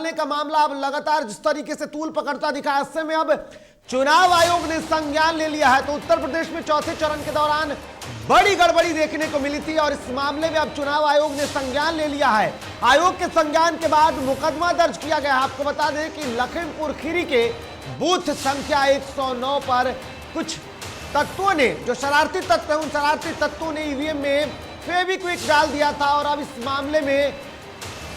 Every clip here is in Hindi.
डालने का मामला अब लगातार जिस तरीके से तूल पकड़ता दिखा, ऐसे में अब चुनाव आयोग ने संज्ञान ले लिया है। तो उत्तर प्रदेश में चौथे चरण के दौरान बड़ी गड़बड़ी देखने को मिली थी और इस मामले में अब चुनाव आयोग ने संज्ञान ले लिया है। आयोग के संज्ञान के बाद मुकदमा दर्ज किया गया। आपको बता दें कि लखीमपुर खीरी के बूथ संख्या 109 पर कुछ तत्वों ने, जो शरारती तत्व है, उन शरारती तत्वों ने ईवीएम में फेविक्विक डाल दिया था और अब इस मामले में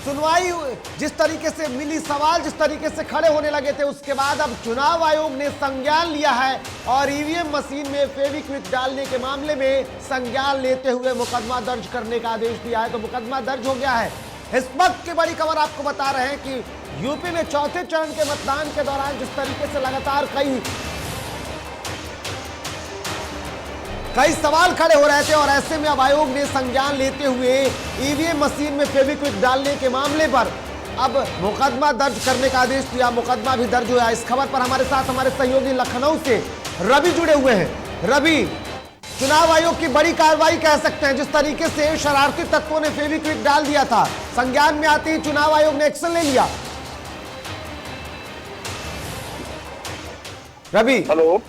सुनवाई जिस तरीके से मिली, सवाल जिस तरीके से खड़े होने लगे थे, उसके बाद अब चुनाव आयोग ने संज्ञान लिया है और ईवीएम मशीन में फेविक्विक डालने के मामले में संज्ञान लेते हुए मुकदमा दर्ज करने का आदेश दिया है। तो मुकदमा दर्ज हो गया है। इस वक्त की बड़ी खबर आपको बता रहे हैं कि यूपी में चौथे चरण के मतदान के दौरान जिस तरीके से लगातार कई सवाल खड़े हो रहे थे और ऐसे में अब आयोग ने संज्ञान लेते हुए ईवीएम मशीन में फेविक्विक डालने के मामले पर अब मुकदमा दर्ज करने का आदेश दिया। मुकदमा भी दर्ज हुआ। इस खबर पर हमारे साथ हमारे सहयोगी लखनऊ से रवि जुड़े हुए हैं। रवि, चुनाव आयोग की बड़ी कार्रवाई कह सकते हैं, जिस तरीके से शरारती तत्वों ने फेविक्विक डाल दिया था, संज्ञान में आते ही चुनाव आयोग ने एक्शन ले लिया। रवि, हेलो।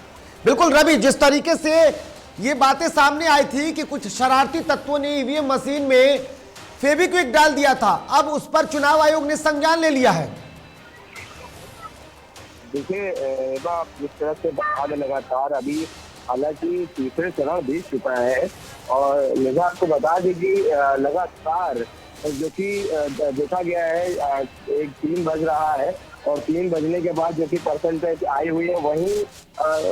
बिल्कुल रवि, जिस तरीके से ये बातें सामने आई थी कि कुछ शरारती तत्वों ने ईवीएम मशीन में फेविक्विक डाल दिया था, अब उस पर चुनाव आयोग ने संज्ञान ले लिया है। देखिए, जिस तरह से बात लगातार अभी हालांकि तीसरे चरण बीत चुका है और मुझे आपको बता दें कि लगातार जो कि देखा गया है, एक 3 बज रहा है और 3 बजने के बाद जो कि परसेंटेज आई हुई है, वहीं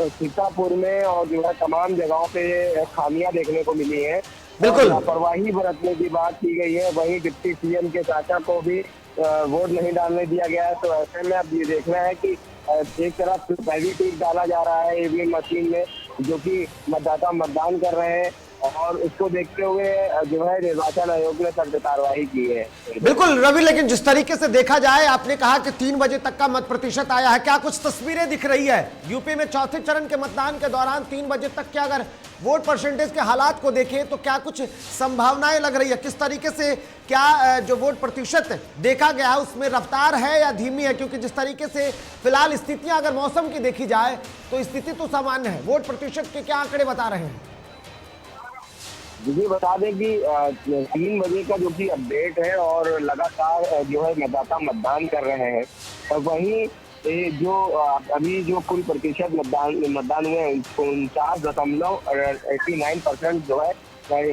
सीतापुर में और जो है तमाम जगहों पे खामियां देखने को मिली है। बिल्कुल, लापरवाही बरतने की बात की गई है। वहीं डिप्टी सीएम के चाचा को भी वोट नहीं डालने दिया गया है। तो ऐसे में अब ये देखना है कि एक तरफ फेविक्विक डाला जा रहा है ईवीएम मशीन में, जो कि मतदाता मतदान कर रहे हैं और उसको देखते हुए जो है निर्वाचन आयोग ने सख्त कार्रवाई की है। बिल्कुल रवि, लेकिन जिस तरीके से देखा जाए, आपने कहा कि 3 बजे तक का मत प्रतिशत आया है, क्या कुछ तस्वीरें दिख रही है यूपी में चौथे चरण के मतदान के दौरान 3 बजे तक के अगर वोट परसेंटेज के हालात को देखें तो क्या कुछ संभावनाएं लग रही है? किस तरीके से क्या जो वोट प्रतिशत देखा गया है उसमें रफ्तार है या धीमी है? क्योंकि जिस तरीके से फिलहाल स्थितियां अगर मौसम की देखी जाए तो स्थिति तो सामान्य है। वोट प्रतिशत के क्या आंकड़े बता रहे हैं? मुझे बता दें कि 3 बजे का जो कि अपडेट है और लगातार जो है मतदाता मतदान कर रहे हैं और वहीं जो अभी जो कुल प्रतिशत मतदान हुए हैं 49.89% जो है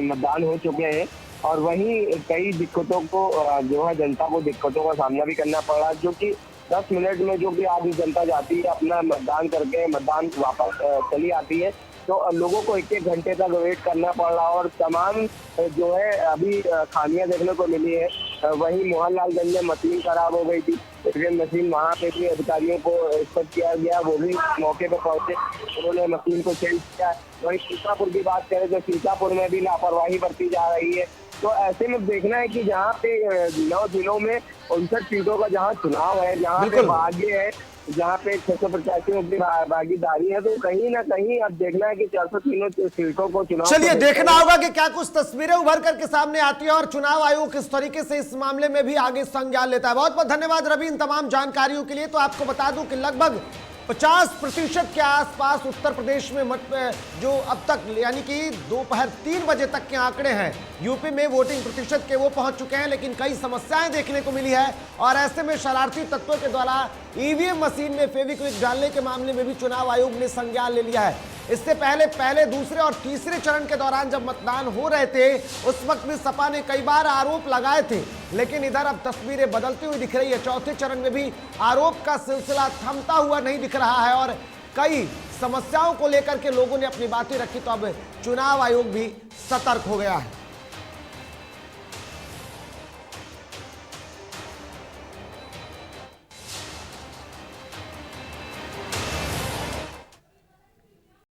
मतदान हो चुके हैं। और वहीं कई दिक्कतों को जो है जनता को दिक्कतों का सामना भी करना पड़ रहा है, जो कि 10 मिनट में जो कि आधी जनता जाती है अपना मतदान करके मतदान वापस चली आती है, तो लोगों को 1-1 घंटे तक वेट करना पड़ रहा और तमाम जो है अभी खामियां देखने को मिली है। वहीं मोहनलालगंज में मशीन खराब हो गई थी, ईवीएम मशीन, वहाँ पे भी अधिकारियों को एक्सपेक्ट किया गया, वो भी मौके पर पहुंचे, उन्होंने मशीन को चेंज किया। वहीं सीतापुर की बात करें तो सीतापुर में भी लापरवाही बरती जा रही है। तो ऐसे में देखना है कि जहाँ पे 9 जिलों में 59 सीटों का जहाँ चुनाव है, जहाँ पे भाग्य है, जहाँ पे 600 प्रत्याशियों की भागीदारी है, तो कहीं ना कहीं अब देखना है कि 403 सीटों को चुनाव, चलिए देखना होगा कि क्या कुछ तस्वीरें उभर करके सामने आती है और चुनाव आयोग किस तरीके से इस मामले में भी आगे संज्ञान लेता है। बहुत बहुत धन्यवाद रवि इन तमाम जानकारियों के लिए। तो आपको बता दूं कि लगभग 50% के आसपास उत्तर प्रदेश में जो अब तक यानी कि दोपहर 3 बजे तक के आंकड़े हैं यूपी में वोटिंग प्रतिशत के, वो पहुंच चुके हैं। लेकिन कई समस्याएं देखने को मिली है और ऐसे में शरारती तत्वों के द्वारा ईवीएम मशीन में फेविक्विक डालने के मामले में भी चुनाव आयोग ने संज्ञान ले लिया है। इससे पहले दूसरे और तीसरे चरण के दौरान जब मतदान हो रहे थे उस वक्त भी सपा ने कई बार आरोप लगाए थे, लेकिन इधर अब तस्वीरें बदलती हुई दिख रही है। चौथे चरण में भी आरोप का सिलसिला थमता हुआ नहीं दिख रहा है और कई समस्याओं को लेकर के लोगों ने अपनी बातें रखी। तो अब चुनाव आयोग भी सतर्क हो गया है।